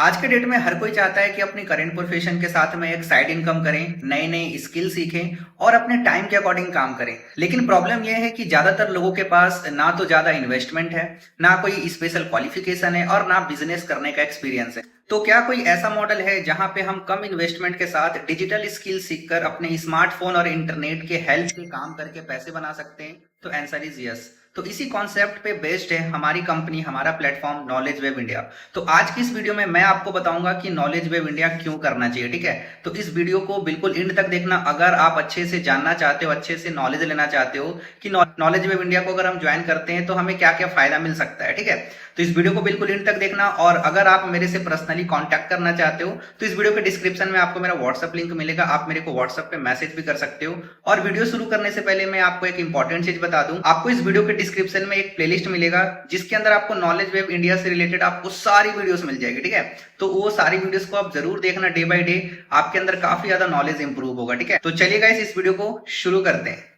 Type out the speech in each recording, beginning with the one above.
आज के डेट में हर कोई चाहता है कि अपनी करेंट प्रोफेशन के साथ में एक साइड इनकम करें, नए नए स्किल सीखें और अपने टाइम के अकॉर्डिंग काम करें। लेकिन प्रॉब्लम यह है कि ज्यादातर लोगों के पास ना तो ज्यादा इन्वेस्टमेंट है, ना कोई स्पेशल क्वालिफिकेशन है और ना बिजनेस करने का एक्सपीरियंस है। तो क्या कोई ऐसा मॉडल है जहां पे हम कम इन्वेस्टमेंट के साथ डिजिटल स्किल सीखकर अपने स्मार्टफोन और इंटरनेट के हेल्प से काम करके पैसे बना सकते हैं? तो आंसर इज यस। तो इसी कॉन्सेप्ट पे बेस्ड है हमारी कंपनी, हमारा प्लेटफॉर्म नॉलेज वेब इंडिया। तो आज की इस वीडियो में मैं आपको बताऊंगा कि नॉलेज वेब इंडिया क्यों करना चाहिए। ठीक है, तो इस वीडियो को बिल्कुल एंड तक देखना अगर आप अच्छे से जानना चाहते हो, अच्छे से नॉलेज लेना चाहते हो कि नॉलेज वेब इंडिया को अगर हम ज्वाइन करते हैं तो हमें क्या क्या फायदा मिल सकता है। ठीक है, तो इस वीडियो को बिल्कुल एंड तक देखना। और अगर आप मेरे से पर्सनली कांटेक्ट करना चाहते हो तो इस वीडियो के डिस्क्रिप्शन में आपको मेरा व्हाट्सएप लिंक मिलेगा, आप मेरे को व्हाट्सएप पे मैसेज भी कर सकते हो। और वीडियो शुरू करने से पहले मैं आपको एक इंपॉर्टेंट चीज बता दूं, आपको इस वीडियो के डिस्क्रिप्शन में एक प्लेलिस्ट मिलेगा जिसके अंदर आपको नॉलेज वेब इंडिया से रिलेटेड आपको सारी वीडियोस मिल जाएगी। ठीक है, तो वो सारी वीडियोस को आप जरूर देखना, डे बाय डे आपके अंदर काफी ज्यादा नॉलेज इंप्रूव होगा। ठीक है, तो चलिए गाइस इस वीडियो को शुरू करते हैं।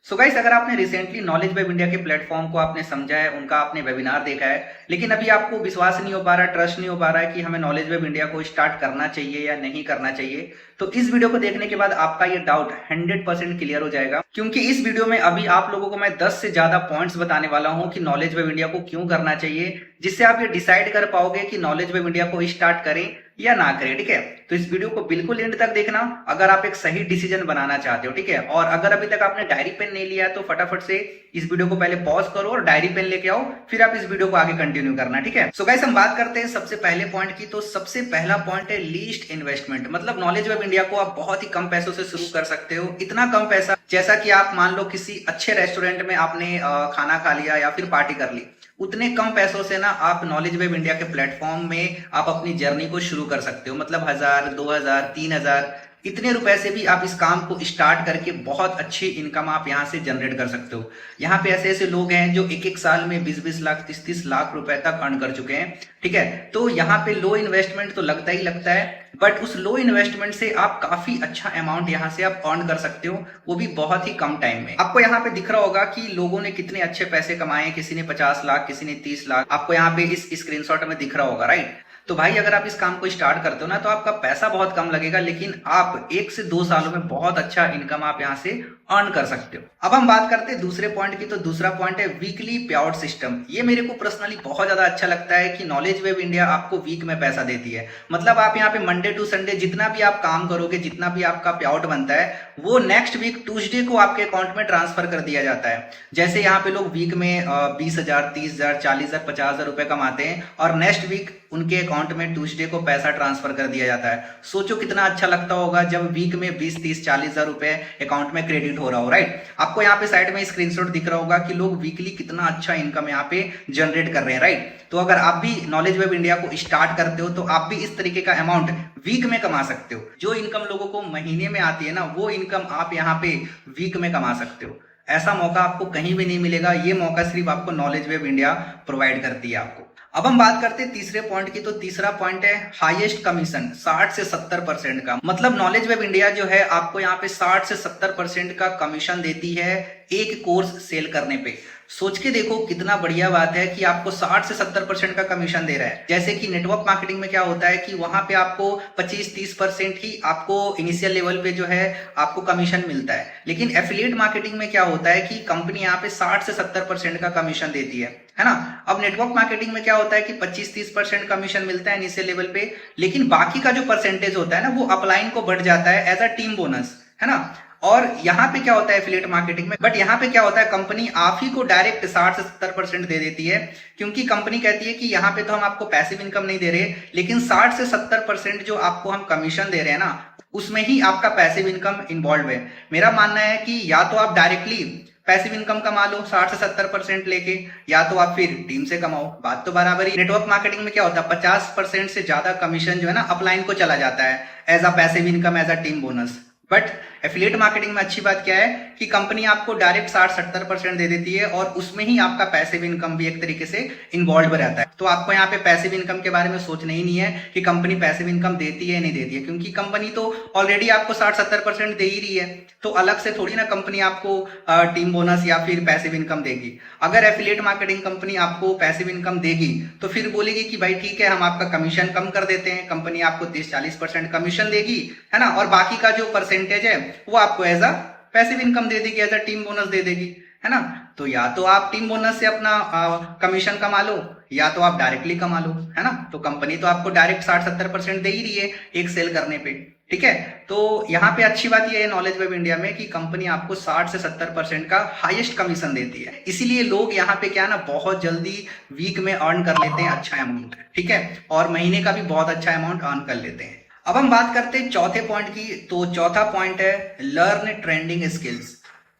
सो गाइस, अगर आपने रिसेंटली नॉलेज वेब इंडिया के प्लेटफॉर्म को आपने समझा है, उनका आपने वेबिनार देखा है, लेकिन अभी आपको विश्वास नहीं हो पा रहा, ट्रस्ट नहीं हो पा रहा है कि हमें नॉलेज वेब इंडिया को स्टार्ट करना चाहिए या नहीं करना चाहिए, तो इस वीडियो को देखने के बाद आपका ये डाउट 100% क्लियर हो जाएगा। क्योंकि इस वीडियो में अभी आप लोगों को मैं 10 से ज्यादा पॉइंट्स बताने वाला हूं कि नॉलेज वेब इंडिया को क्यों करना चाहिए, जिससे आप ये डिसाइड कर पाओगे कि नॉलेज वेब इंडिया को स्टार्ट करें या ना करें। ठीक है, तो इस वीडियो को बिल्कुल एंड तक देखना अगर आप एक सही डिसीजन बनाना चाहते हो। ठीक है, और अगर अभी तक आपने डायरी पेन नहीं लिया है तो फटाफट से इस वीडियो को पहले पॉज करो और डायरी पेन लेके आओ, फिर आप इस वीडियो को आगे कंटिन्यू करना। ठीक है, सो गाइस हम बात करते हैं सबसे पहले पॉइंट की। तो सबसे पहला पॉइंट है लीस्ट इन्वेस्टमेंट। मतलब नॉलेज वेब इंडिया को आप बहुत ही कम पैसों से शुरू कर सकते हो। इतना कम पैसा जैसा कि आप मान लो किसी अच्छे रेस्टोरेंट में आपने खाना खा लिया या फिर पार्टी कर ली, उतने कम पैसों से ना आप नॉलेज वेब इंडिया के प्लेटफॉर्म में आप अपनी जर्नी को शुरू कर सकते हो। मतलब 1000, 2000, 3000 इतने रुपए से भी आप इस काम को स्टार्ट करके बहुत अच्छी इनकम आप यहाँ से जनरेट कर सकते हो। यहाँ पे ऐसे ऐसे लोग हैं जो एक एक साल में 20-20 लाख, 30-30 लाख रुपए तक अर्न कर चुके हैं। ठीक है, तो यहाँ पे लो इन्वेस्टमेंट तो लगता ही लगता है, बट उस लो इन्वेस्टमेंट से आप काफी अच्छा अमाउंट यहाँ से आप अर्न कर सकते हो, वो भी बहुत ही कम टाइम में। आपको यहाँ पे दिख रहा होगा कि लोगों ने कितने अच्छे पैसे कमाए, किसी ने 50 लाख, किसी ने 30 लाख, आपको यहाँ पे इस स्क्रीनशॉट में दिख रहा होगा, राइट। तो भाई अगर आप इस काम को स्टार्ट करते हो ना तो आपका पैसा बहुत कम लगेगा, लेकिन आप 1 से 2 सालों में बहुत अच्छा इनकम आप यहाँ से अर्न कर सकते हो। अब हम बात करते हैं दूसरे पॉइंट की। तो दूसरा पॉइंट है वीकली पे आउट सिस्टम। ये मेरे को पर्सनली बहुत ज्यादा अच्छा लगता है कि नॉलेज वेब इंडिया आपको वीक में पैसा देती है। मतलब आप यहाँ पे मंडे टू संडे जितना भी आप काम करोगे, जितना भी आपका पे आउट बनता है, वो नेक्स्ट वीक ट्यूसडे को आपके अकाउंट में ट्रांसफर कर दिया जाता है। जैसे यहाँ पे लोग वीक में 20,000, 30,000, 40,000, 50,000 रुपए कमाते हैं और नेक्स्ट वीक उनके अकाउंट में ट्यूसडे को पैसा ट्रांसफर कर दिया जाता है। सोचो कितना अच्छा लगता होगा जब वीक में 20, 30, 40,000 रुपए अकाउंट में क्रेडिट हो रहा हो, राइट। आपको यहाँ पे साइड में स्क्रीनशॉट दिख रहा होगा कि लोग वीकली कितना अच्छा इनकम यहाँ पे जनरेट कर रहे हैं, राइट। तो अगर आप भी नॉलेज वेब इंडिया को स्टार्ट करते हो तो आप भी इस तरीके का अमाउंट वीक में कमा सकते हो। जो इनकम लोगों को महीने में आती है ना, वो इनकम आप यहाँ पे वीक में कमा सकते हो। ऐसा मौका आपको कहीं भी नहीं मिलेगा, ये मौका सिर्फ आपको नॉलेज वेब इंडिया प्रोवाइड करती है आपको। अब हम बात करते हैं तीसरे पॉइंट की। तो तीसरा पॉइंट है हाईएस्ट कमीशन 60 से 70% का। मतलब नॉलेज वेब इंडिया जो है आपको यहाँ पे 60 से 70% का कमीशन देती है एक कोर्स सेल करने पे। सोच के देखो कितना बढ़िया बात है कि आपको 60 से 70% का कमीशन दे रहा है। जैसे कि नेटवर्क मार्केटिंग में क्या होता है कि वहां पे आपको 25-30% ही आपको इनिशियल लेवल पे जो है आपको कमीशन मिलता है, लेकिन एफिलिएट मार्केटिंग में क्या होता है कि कंपनी यहाँ पे 60 से 70% का कमीशन देती है ना। अब नेटवर्क मार्केटिंग में क्या होता है कि 25-30% कमीशन मिलता है इनिशियल लेवल पे, लेकिन बाकी का जो परसेंटेज होता है ना वो अपलाइन को बढ़ जाता है एज अ टीम बोनस, है ना। और यहाँ पे क्या होता है एफिलिएट मार्केटिंग में, बट यहाँ पे क्या होता है कंपनी आप ही को डायरेक्ट 60 से 70% दे देती है, क्योंकि कंपनी कहती है कि यहाँ पे तो हम आपको पैसिव इनकम नहीं दे रहे, लेकिन 60 से 70% जो आपको हम कमीशन दे रहे हैं ना, उसमें ही आपका पैसिव इनकम इन्वॉल्व है। मेरा मानना है कि या तो आप डायरेक्टली पैसिव इनकम कमा लो 60 से 70% लेके, या तो आप फिर टीम से कमाओ, बात तो बराबर ही। नेटवर्क मार्केटिंग में क्या होता है 50% से ज्यादा कमीशन जो है ना अपलाइन को चला जाता है as a passive income, as a team bonus. But affiliate marketing में अच्छी बात क्या है कि कंपनी आपको डायरेक्ट 60-70% दे देती है और उसमें ही आपका पैसिव इनकम भी एक तरीके से इन्वॉल्व रहता है। तो आपको यहाँ पे पैसिव इनकम के बारे में सोचना ही नहीं है कि कंपनी पैसिव इनकम देती है या नहीं देती है, क्योंकि कंपनी तो ऑलरेडी आपको 60-70% दे ही रही है। तो अलग से थोड़ी ना कंपनी आपको टीम बोनस या फिर पैसिव इनकम देगी। अगर एफिलिएट मार्केटिंग कंपनी आपको पैसिव इनकम देगी तो फिर बोलेगी कि भाई ठीक है, हम आपका कमीशन कम कर देते हैं, कंपनी आपको 30-40% कमीशन देगी, है ना, और बाकी का जो परसेंटेज है वो आपको एज अ पैसिव इनकम दे देगी, एज अ टीम बोनस दे देगी, है ना। तो या तो आप टीम बोनस से अपना कमीशन कमा लो या तो आप डायरेक्टली कमा लो, है ना। तो कंपनी तो आपको डायरेक्ट 60-70% दे ही रही है एक सेल करने पे, ठीक है। तो यहाँ पे अच्छी बात यह है नॉलेज वेब इंडिया में कि कंपनी आपको 60 से 70% का हाईएस्ट कमीशन देती है। इसीलिए लोग यहाँ पे क्या ना बहुत जल्दी वीक में अर्न कर लेते हैं अच्छा अमाउंट, ठीक है, और महीने का भी बहुत अच्छा अमाउंट अर्न कर लेते हैं। अब हम बात करते हैं चौथे पॉइंट की। तो चौथा पॉइंट है learn trending skills.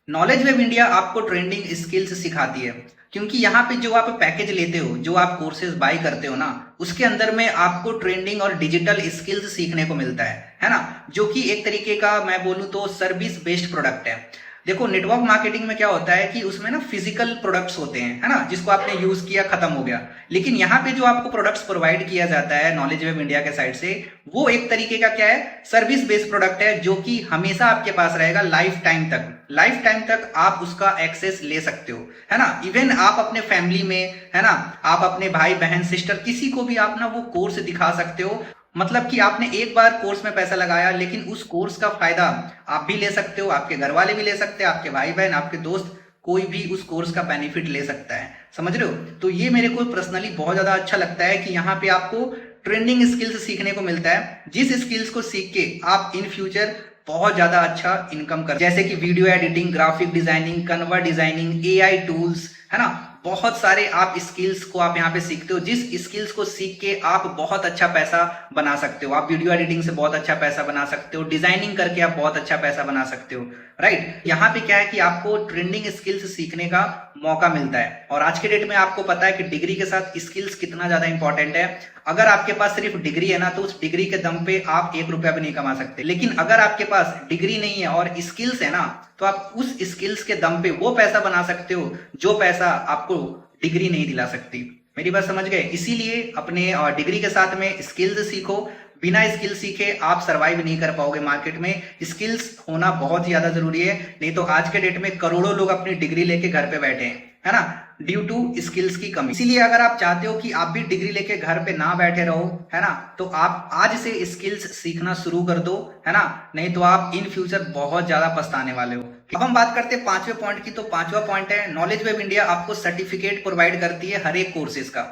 Knowledge web India आपको ट्रेंडिंग स्किल्स सिखाती है, क्योंकि यहाँ पे जो आप पैकेज लेते हो, जो आप कोर्सेज बाय करते हो ना, उसके अंदर में आपको ट्रेंडिंग और डिजिटल स्किल्स सीखने को मिलता है ना, जो कि एक तरीके का मैं बोलूँ तो सर्विस बेस्ड प्रोडक्ट है। देखो नेटवर्क मार्केटिंग में क्या होता है कि उसमें ना फिजिकल प्रोडक्ट्स होते हैं, है ना, जिसको आपने यूज किया खत्म हो गया। लेकिन यहाँ पे जो आपको प्रोडक्ट्स प्रोवाइड किया जाता है नॉलेज वेब इंडिया के साइड से, वो एक तरीके का क्या है, सर्विस बेस्ड प्रोडक्ट है, जो कि हमेशा आपके पास रहेगा लाइफ टाइम तक आप उसका एक्सेस ले सकते हो, है ना। इवन आप अपने फैमिली में, है ना, आप अपने भाई बहन सिस्टर किसी को भी आप ना वो कोर्स दिखा सकते हो। मतलब कि आपने एक बार कोर्स में पैसा लगाया, लेकिन उस कोर्स का फायदा आप भी ले सकते हो, आपके घर वाले भी ले सकते हैं, आपके भाई बहन, आपके दोस्त, कोई भी उस कोर्स का बेनिफिट ले सकता है, समझ रहे हो। तो ये मेरे को पर्सनली बहुत ज्यादा अच्छा लगता है कि यहाँ पे आपको ट्रेंडिंग स्किल्स सीखने को मिलता है, जिस स्किल्स को सीख के आप इन फ्यूचर बहुत ज्यादा अच्छा इनकम कर, जैसे कि video editing, graphic designing, Kanva designing, AI tools, है ना, बहुत सारे आप स्किल्स को आप यहाँ पे सीखते हो, जिस स्किल्स को सीख के आप बहुत अच्छा पैसा बना सकते हो। आप वीडियो एडिटिंग से बहुत अच्छा पैसा बना सकते हो, डिजाइनिंग करके आप बहुत अच्छा पैसा बना सकते हो, राइट। यहाँ पे क्या है कि आपको ट्रेंडिंग स्किल्स सीखने का मौका मिलता है। और आज के डेट में आपको पता है कि डिग्री के साथ स्किल्स कितना ज्यादा इंपॉर्टेंट है। अगर आपके पास सिर्फ डिग्री है ना, तो उस डिग्री के दम पे आप 1 रुपया भी नहीं कमा सकते। लेकिन अगर आपके पास डिग्री नहीं है और स्किल्स है ना, तो आप उस स्किल्स के दम पे वो पैसा बना सकते हो जो पैसा आपको डिग्री नहीं दिला सकती। मेरी बात समझ गए। इसीलिए अपने डिग्री के साथ में स्किल्स सीखो। बिना स्किल सीखे आप सरवाइव नहीं कर पाओगे मार्केट में। स्किल्स होना बहुत ही ज्यादा जरूरी है, नहीं तो आज के डेट में करोड़ों लोग अपनी डिग्री लेके घर पे बैठे हैं, है ना, ड्यू टू स्किल्स की कमी। इसीलिए अगर आप चाहते हो कि आप भी डिग्री लेके घर पे ना बैठे रहो, है ना, तो आप आज से स्किल्स सीखना शुरू कर दो, है ना, नहीं तो आप इन फ्यूचर बहुत ज्यादा पछताने वाले हो। अब हम बात करते हैं 5वें पॉइंट की। तो 5वां पॉइंट है नॉलेज वेब इंडिया आपको सर्टिफिकेट प्रोवाइड करती है हर एक कोर्सेज का।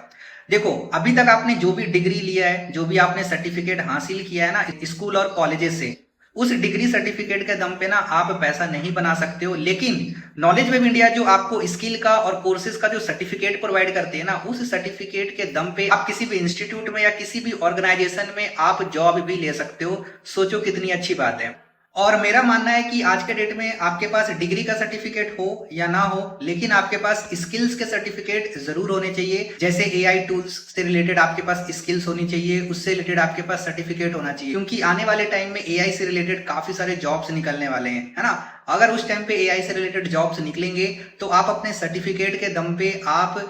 देखो अभी तक आपने जो भी डिग्री लिया है, जो भी आपने सर्टिफिकेट हासिल किया है ना स्कूल और कॉलेजेस से, उस डिग्री सर्टिफिकेट के दम पे ना आप पैसा नहीं बना सकते हो। लेकिन नॉलेज वेब इंडिया जो आपको स्किल का और कोर्सेज का जो सर्टिफिकेट प्रोवाइड करते हैं ना, उस सर्टिफिकेट के दम पे आप किसी भी इंस्टीट्यूट में या किसी भी ऑर्गेनाइजेशन में आप जॉब भी ले सकते हो। सोचो कितनी अच्छी बात है। और मेरा मानना है कि आज के डेट में आपके पास डिग्री का सर्टिफिकेट हो या ना हो, लेकिन आपके पास स्किल्स के सर्टिफिकेट जरूर होने चाहिए। जैसे एआई टूल्स से रिलेटेड आपके पास स्किल्स होनी चाहिए, उससे रिलेटेड आपके पास सर्टिफिकेट होना चाहिए, क्योंकि आने वाले टाइम में एआई से रिलेटेड काफी सारे जॉब्स निकलने वाले हैं, है ना। अगर उस टाइम पे एआई से रिलेटेड जॉब्स निकलेंगे तो आप अपने सर्टिफिकेट के दम पे आप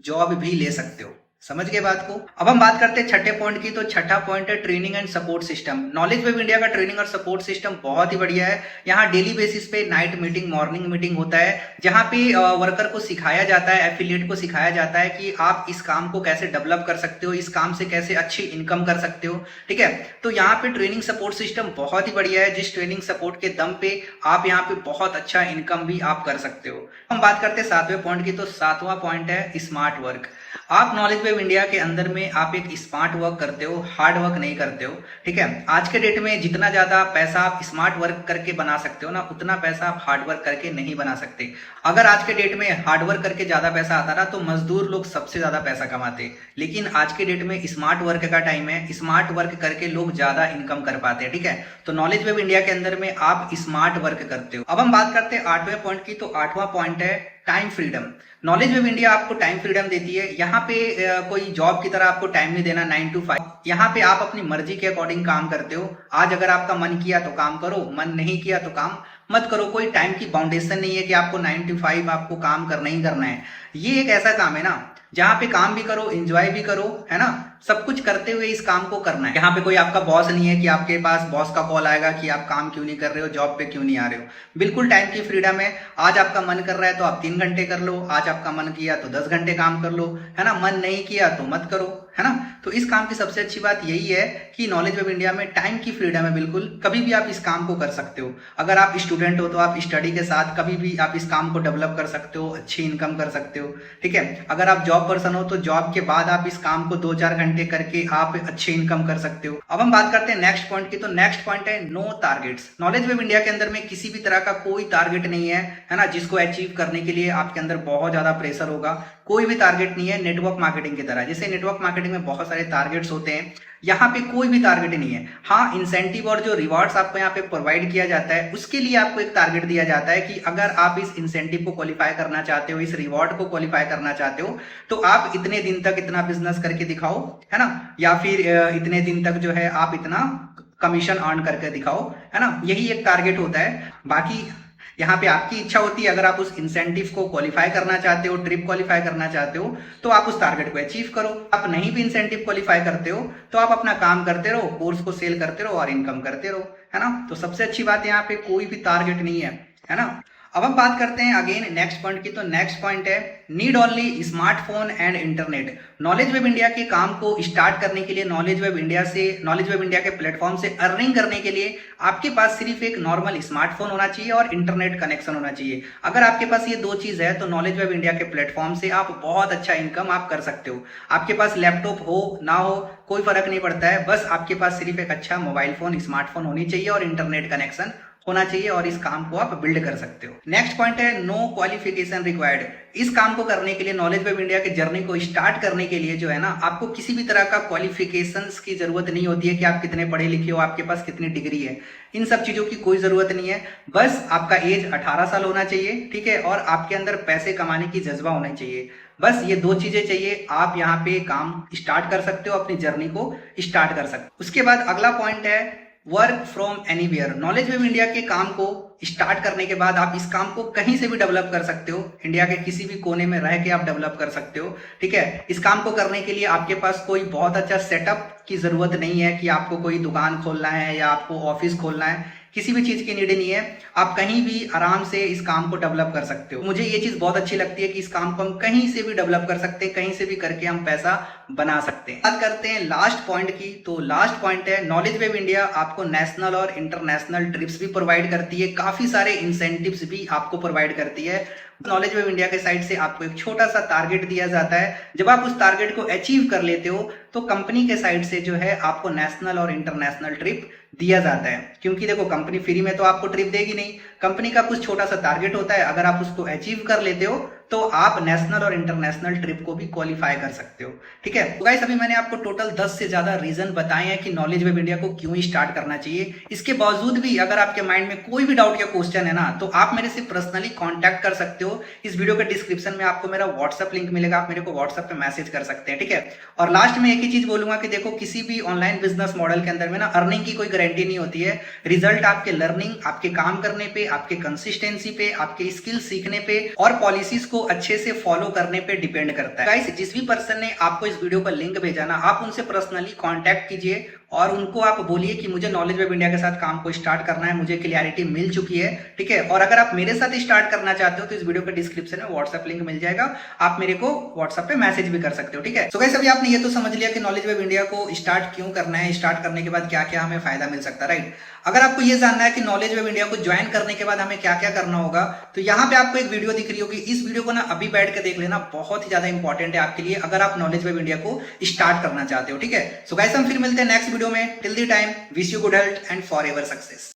जॉब भी ले सकते हो। समझ गए बात को। अब हम बात करते हैं छठे पॉइंट की। तो छठा पॉइंट है training and support system. Knowledge web India का ट्रेनिंग और सपोर्ट सिस्टम बहुत ही बढ़िया है। यहाँ डेली बेसिस पे नाइट मीटिंग, मॉर्निंग मीटिंग होता है, जहाँ पे वर्कर को सिखाया जाता है, एफिलिएट को सिखाया जाता है कि आप इस काम को कैसे डेवलप कर सकते हो, इस काम से कैसे अच्छी इनकम कर सकते हो, ठीक है। तो यहाँ पे ट्रेनिंग सपोर्ट सिस्टम बहुत ही बढ़िया है, जिस ट्रेनिंग सपोर्ट के दम पे आप यहाँ पे बहुत अच्छा इनकम भी आप कर सकते हो। हम बात करते हैं 7वें पॉइंट की। तो 7वां पॉइंट है स्मार्ट वर्क। आप नॉलेज वेब इंडिया के अंदर में आप एक स्मार्ट वर्क करते हो, हार्ड वर्क नहीं करते हो, ठीक है। आज के डेट में जितना ज्यादा पैसा आप स्मार्ट वर्क करके बना सकते हो ना, उतना पैसा आप हार्ड वर्क करके नहीं बना सकते। अगर आज के डेट में हार्ड वर्क करके ज्यादा पैसा आता ना, तो मजदूर लोग सबसे ज्यादा पैसा कमाते। लेकिन आज के डेट में स्मार्ट वर्क का टाइम है, स्मार्ट वर्क करके लोग ज्यादा इनकम कर पाते हैं, ठीक है। तो नॉलेज वेब इंडिया के अंदर में आप स्मार्ट वर्क करते हो। अब हम बात करते हैं 8वें पॉइंट की। तो 8वां पॉइंट है time freedom. Knowledge web India आपको टाइम फ्रीडम देती है। यहाँ पे कोई जॉब की तरह आपको टाइम नहीं देना 9 to 5। यहाँ पे आप अपनी मर्जी के अकॉर्डिंग काम करते हो। आज अगर आपका मन किया तो काम करो, मन नहीं किया तो काम मत करो। कोई टाइम की बाउंडेशन नहीं है कि आपको 9 to 5 आपको काम करना ही करना है। ये एक ऐसा काम है ना जहाँ पे काम भी करो, एंजॉय भी करो, है ना, सब कुछ करते हुए इस काम को करना है। यहाँ पे कोई आपका बॉस नहीं है कि आपके पास बॉस का कॉल आएगा कि आप काम क्यों नहीं कर रहे हो, जॉब पे क्यों नहीं आ रहे हो। बिल्कुल टाइम की फ्रीडम है। आज आपका मन कर रहा है तो आप 3 घंटे कर लो, आज आपका मन किया तो 10 घंटे काम कर लो, है ना, मन नहीं किया तो मत करो, है ना। तो इस काम की सबसे अच्छी बात यही है कि नॉलेज वेब इंडिया में टाइम की फ्रीडम है। बिल्कुल कभी भी आप इस काम को कर सकते हो। अगर आप स्टूडेंट हो तो आप स्टडी के साथ कभी भी आप इस काम को डेवलप कर सकते हो, अच्छी इनकम कर सकते हो, ठीक है। अगर आप जॉब पर्सन हो तो जॉब के बाद आप इस काम को 2-4 घंटे करके आप अच्छी इनकम कर सकते हो। अब हम बात करते हैं नेक्स्ट पॉइंट की। तो नेक्स्ट पॉइंट है no targets. Knowledge web India के अंदर में किसी भी तरह का कोई टारगेट नहीं है ना, जिसको अचीव करने के लिए आपके अंदर बहुत ज्यादा प्रेशर होगा। कोई भी टारगेट नहीं है नेटवर्क मार्केटिंग की तरह। जैसे नेटवर्क मार्केटिंग में बहुत सारे टारगेट्स होते हैं, यहाँ पे कोई भी टारगेट नहीं है। हाँ, इंसेंटिव और जो रिवॉर्ड्स आपको यहाँ पे प्रोवाइड किया जाता है उसके लिए आपको एक टारगेट दिया जाता है कि अगर आप इस इंसेंटिव को क्वालिफाई करना चाहते हो, इस रिवॉर्ड को क्वालिफाई करना चाहते हो, तो आप इतने दिन तक इतना बिजनेस करके दिखाओ, है ना, या फिर इतने दिन तक जो है आप इतना कमीशन अर्न करके दिखाओ, है ना। यही एक टारगेट होता है। बाकी यहाँ पे आपकी इच्छा होती है, अगर आप उस इंसेंटिव को क्वालिफाई करना चाहते हो, ट्रिप क्वालिफाई करना चाहते हो, तो आप उस टारगेट को अचीव करो। आप नहीं भी इंसेंटिव क्वालिफाई करते हो तो आप अपना काम करते रहो, कोर्स को सेल करते रहो और इनकम करते रहो, है ना। तो सबसे अच्छी बात यहाँ पे कोई भी टारगेट नहीं है ना। अब हम बात करते हैं अगेन नेक्स्ट पॉइंट की। तो नेक्स्ट पॉइंट है need only smartphone and internet. Knowledge web India के काम को स्टार्ट करने के लिए, नॉलेज वेब इंडिया के प्लेटफॉर्म से अर्निंग करने के लिए आपके पास सिर्फ एक नॉर्मल स्मार्टफोन होना चाहिए और इंटरनेट कनेक्शन होना चाहिए। अगर आपके पास ये 2 चीज है तो नॉलेज वेब इंडिया के प्लेटफॉर्म से आप बहुत अच्छा इनकम आप कर सकते हो। आपके पास लैपटॉप हो ना हो कोई फर्क नहीं पड़ता है, बस आपके पास सिर्फ एक अच्छा मोबाइल फोन, स्मार्टफोन होनी चाहिए और इंटरनेट कनेक्शन होना चाहिए और इस काम को आप बिल्ड कर सकते हो। नेक्स्ट पॉइंट है नो क्वालिफिकेशन रिक्वायर्ड। इस काम को करने के लिए, नॉलेज वेब इंडिया के जर्नी को स्टार्ट करने के लिए जो है ना, आपको किसी भी तरह का क्वालिफिकेशंस की जरूरत नहीं होती है कि आप कितने पढ़े लिखे हो, आपके पास कितनी डिग्री है। इन सब चीजों की कोई जरूरत नहीं है। बस आपका एज 18 साल होना चाहिए, ठीक है, और आपके अंदर पैसे कमाने की जज्बा होना चाहिए। बस ये 2 चीजें चाहिए, आप यहाँ पे काम स्टार्ट कर सकते हो, अपनी जर्नी को स्टार्ट कर सकते हो। उसके बाद अगला पॉइंट है work from anywhere. Knowledge web India के काम को स्टार्ट करने के बाद आप इस काम को कहीं से भी डेवलप कर सकते हो। इंडिया के किसी भी कोने में रह के आप डेवलप कर सकते हो, ठीक है। इस काम को करने के लिए आपके पास कोई बहुत अच्छा सेटअप की जरूरत नहीं है कि आपको कोई दुकान खोलना है या आपको ऑफिस खोलना है। किसी भी चीज की नीड नहीं है। आप कहीं भी आराम से इस काम को डेवलप कर सकते हो। मुझे ये चीज बहुत अच्छी लगती है कि इस काम को हम कहीं से भी डेवलप कर सकते हैं, कहीं से भी करके हम पैसा बना सकते हैं। बात करते हैं लास्ट पॉइंट की। तो लास्ट पॉइंट है नॉलेज वेब इंडिया आपको नेशनल और इंटरनेशनल ट्रिप्स भी प्रोवाइड करती है, काफी सारे इंसेंटिव्स भी आपको प्रोवाइड करती है। नॉलेज वेब इंडिया के साइड से आपको एक छोटा सा टारगेट दिया जाता है। जब आप उस टारगेट को अचीव कर लेते हो तो कंपनी के साइड से जो है आपको नेशनल और इंटरनेशनल ट्रिप दिया जाता है। क्योंकि देखो कंपनी फ्री में तो आपको ट्रिप देगी नहीं, कंपनी का कुछ छोटा सा टारगेट होता है। अगर आप उसको अचीव कर लेते हो तो आप नेशनल और इंटरनेशनल ट्रिप को भी क्वालिफाई कर सकते हो, ठीक है। तो गाइस अभी मैंने आपको टोटल 10 से ज्यादा रीजन बताए हैं कि नॉलेज वेब इंडिया को क्यों स्टार्ट करना चाहिए। इसके बावजूद भी अगर आपके माइंड में कोई भी डाउट या क्वेश्चन है ना, तो आप मेरे से पर्सनली कॉन्टैक्ट कर सकते हो। इस वीडियो के डिस्क्रिप्शन में आपको मेरा व्हाट्सएप लिंक मिलेगा, आप मेरे को व्हाट्सएप पे मैसेज कर सकते हैं, ठीक है। और लास्ट में एक ही चीज बोलूंगा कि देखो किसी भी ऑनलाइन बिजनेस मॉडल के अंदर में ना अर्निंग की कोई गारंटी नहीं होती है। रिजल्ट आपके लर्निंग, आपके काम करने पे, आपके कंसिस्टेंसी पे, आपके स्किल सीखने पे और पॉलिसीज को अच्छे से फॉलो करने पे डिपेंड करता है। गाइस जिस भी पर्सन ने आपको इस वीडियो का लिंक भेजा ना, आप उनसे पर्सनली कांटेक्ट कीजिए और उनको आप बोलिए कि मुझे नॉलेज वेब इंडिया के साथ काम को स्टार्ट करना है, मुझे क्लियरिटी मिल चुकी है, ठीक है। और अगर आप मेरे साथ स्टार्ट करना चाहते हो तो इस वीडियो के डिस्क्रिप्शन में व्हाट्सएप लिंक मिल जाएगा, आप मेरे को व्हाट्सएप पे मैसेज भी कर सकते हो, ठीक है। सो गाइस अभी आपने ये तो समझ लिया कि नॉलेज वेब इंडिया को स्टार्ट क्यों करना है, स्टार्ट करने के बाद क्या क्या हमें फायदा मिल सकता है, राइट। अगर आपको ये जानना है कि नॉलेज वेब इंडिया को ज्वाइन करने के बाद हमें क्या क्या करना होगा, तो यहाँ पे आपको एक वीडियो दिख रही होगी। इस वीडियो को ना अभी बैठ के देख लेना, बहुत ही ज्यादा इंपॉर्टेंट है आपके लिए अगर आप नॉलेज वेब इंडिया को स्टार्ट करना चाहते हो, ठीक है। सो गाइस हम फिर मिलते हैं नेक्स्ट वीडियो में। Till the time wish you good health and forever success.